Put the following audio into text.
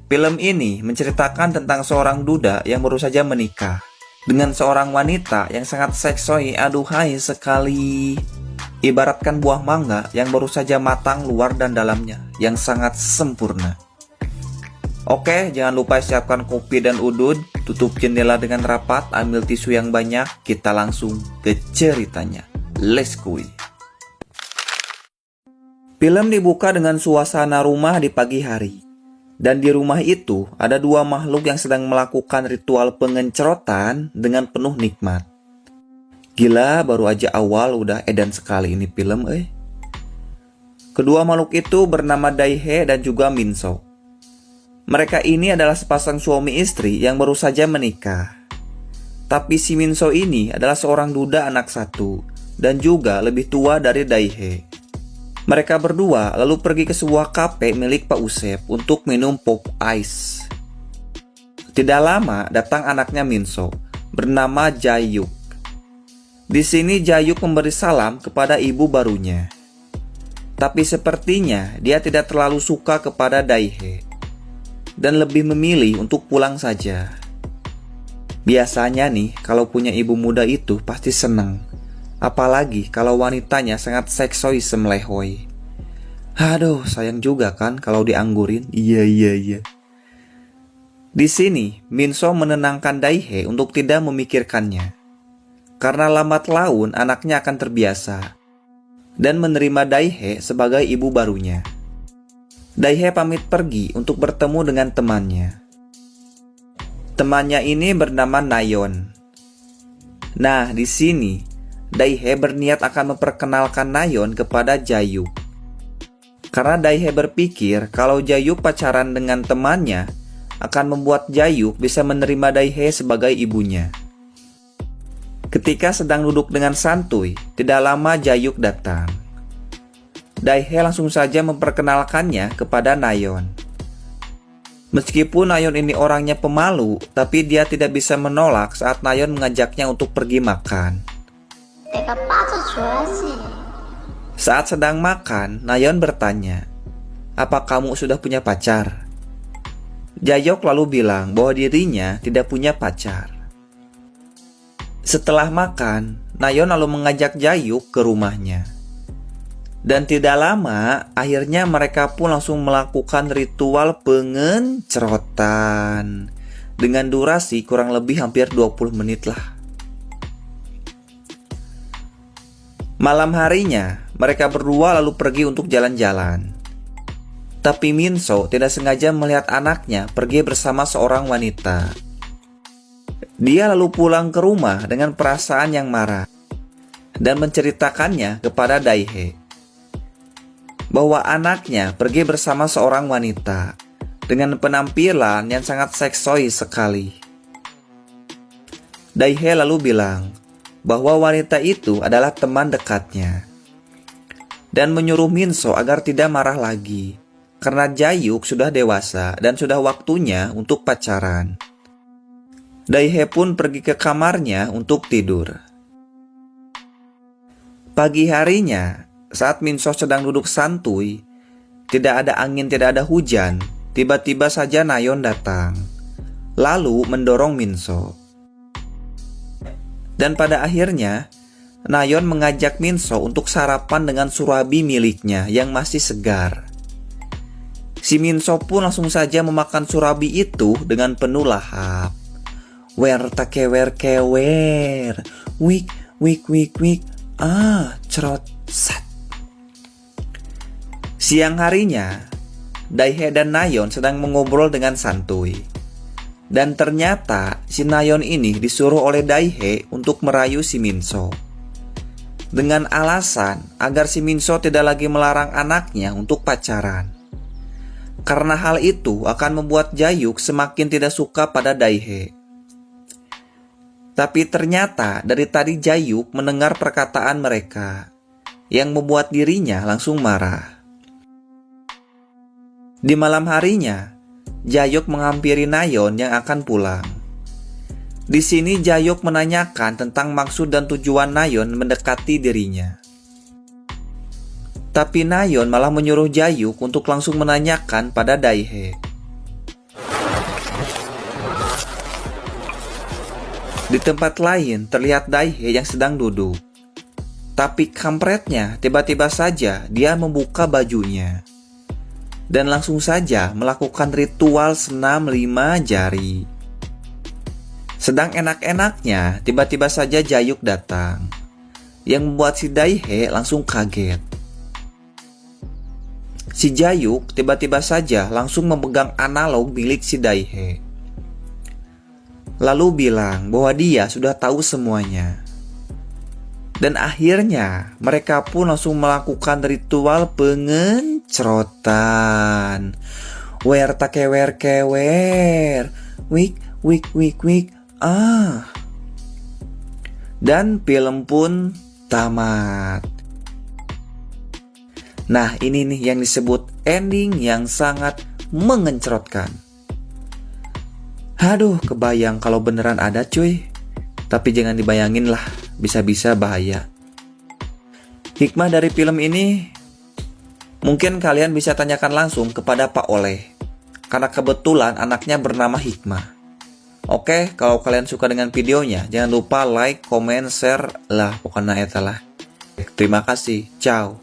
Film ini menceritakan tentang seorang duda yang baru saja menikah dengan seorang wanita yang sangat seksoi, aduhai sekali. Ibaratkan buah mangga yang baru saja matang luar dan dalamnya, yang sangat sempurna. Oke, jangan lupa siapkan kopi dan udud, tutup jendela dengan rapat, ambil tisu yang banyak, kita langsung ke ceritanya. Let's go. Film dibuka dengan suasana rumah di pagi hari. Dan di rumah itu ada dua makhluk yang sedang melakukan ritual pengencerotan dengan penuh nikmat. Gila, baru aja awal udah edan sekali ini film, Kedua makhluk itu bernama Daihe dan juga Minso. Mereka ini adalah sepasang suami istri yang baru saja menikah. Tapi si Minso ini adalah seorang duda anak satu dan juga lebih tua dari Daihe. Mereka berdua lalu pergi ke sebuah kafe milik Pak Usep untuk minum pop ice. Tidak lama datang anaknya Minso bernama Jayuk. Di sini Jayuk memberi salam kepada ibu barunya. Tapi sepertinya dia tidak terlalu suka kepada Daihe dan lebih memilih untuk pulang saja. Biasanya nih, kalau punya ibu muda itu pasti seneng. Apalagi kalau wanitanya sangat seksoi semlehoi. Aduh, sayang juga kan kalau dianggurin. Iya. Di sini, Minso menenangkan Daihe untuk tidak memikirkannya. Karena lambat laun anaknya akan terbiasa dan menerima Daihe sebagai ibu barunya. Daihe pamit pergi untuk bertemu dengan temannya. Temannya ini bernama Nayon. Nah, di sini Daihe berniat akan memperkenalkan Nayon kepada Jayuk. Karena Daihe berpikir kalau Jayuk pacaran dengan temannya akan membuat Jayuk bisa menerima Daihe sebagai ibunya. Ketika sedang duduk dengan santuy, tidak lama Jayuk datang. Daihe langsung saja memperkenalkannya kepada Nayon. Meskipun Nayon ini orangnya pemalu, tapi dia tidak bisa menolak saat Nayon mengajaknya untuk pergi makan. Saat sedang makan, Nayon bertanya, "Apa kamu sudah punya pacar?" Jayuk lalu bilang bahwa dirinya tidak punya pacar. Setelah makan, Nayon lalu mengajak Jayuk ke rumahnya. Dan tidak lama, akhirnya mereka pun langsung melakukan ritual pengencerotan dengan durasi kurang lebih hampir 20 menit lah. Malam harinya, mereka berdua lalu pergi untuk jalan-jalan. Tapi Minso tidak sengaja melihat anaknya pergi bersama seorang wanita. Dia lalu pulang ke rumah dengan perasaan yang marah dan menceritakannya kepada Daihe bahwa anaknya pergi bersama seorang wanita dengan penampilan yang sangat seksoi sekali. Daihe lalu bilang bahwa wanita itu adalah teman dekatnya dan menyuruh Minso agar tidak marah lagi karena Jayuk sudah dewasa dan sudah waktunya untuk pacaran. Daihe pun pergi ke kamarnya untuk tidur. Pagi harinya, saat Minso sedang duduk santuy, tidak ada angin, tidak ada hujan, tiba-tiba saja Nayon datang, lalu mendorong Minso. Dan pada akhirnya, Nayon mengajak Minso untuk sarapan dengan surabi miliknya yang masih segar. Si Minso pun langsung saja memakan surabi itu dengan penuh lahap. Wer takewer kewer, wik, cerot, sat. Siang harinya, Daihe dan Nayon sedang mengobrol dengan santuy. Dan ternyata si Nayon ini disuruh oleh Daihe untuk merayu si Minso. Dengan alasan agar si Minso tidak lagi melarang anaknya untuk pacaran. Karena hal itu akan membuat Jayuk semakin tidak suka pada Daihe. Tapi ternyata dari tadi Jayuk mendengar perkataan mereka yang membuat dirinya langsung marah. Di malam harinya, Jayuk menghampiri Nayon yang akan pulang. Di sini Jayuk menanyakan tentang maksud dan tujuan Nayon mendekati dirinya. Tapi Nayon malah menyuruh Jayuk untuk langsung menanyakan pada Daihe. Di tempat lain terlihat Daihe yang sedang duduk. Tapi kampretnya tiba-tiba saja dia membuka bajunya. Dan langsung saja melakukan ritual senam 5 jari. Sedang enak-enaknya tiba-tiba saja Jayuk datang. Yang membuat si Daihe langsung kaget. Si Jayuk tiba-tiba saja langsung memegang analog milik si Daihe. Lalu bilang bahwa dia sudah tahu semuanya. Dan akhirnya mereka pun langsung melakukan ritual pengencrotan. Wer takewer kewer. Wik wik wik wik. Dan film pun tamat. Nah, ini nih yang disebut ending yang sangat mengencrotkan. Aduh, kebayang kalau beneran ada cuy. Tapi jangan dibayangin lah, bisa-bisa bahaya. Hikmah dari film ini mungkin kalian bisa tanyakan langsung kepada Pak Oleh, karena kebetulan anaknya bernama Hikmah. Oke, kalau kalian suka dengan videonya, jangan lupa like, comment, share lah, pokoknya etalah. Terima kasih, ciao.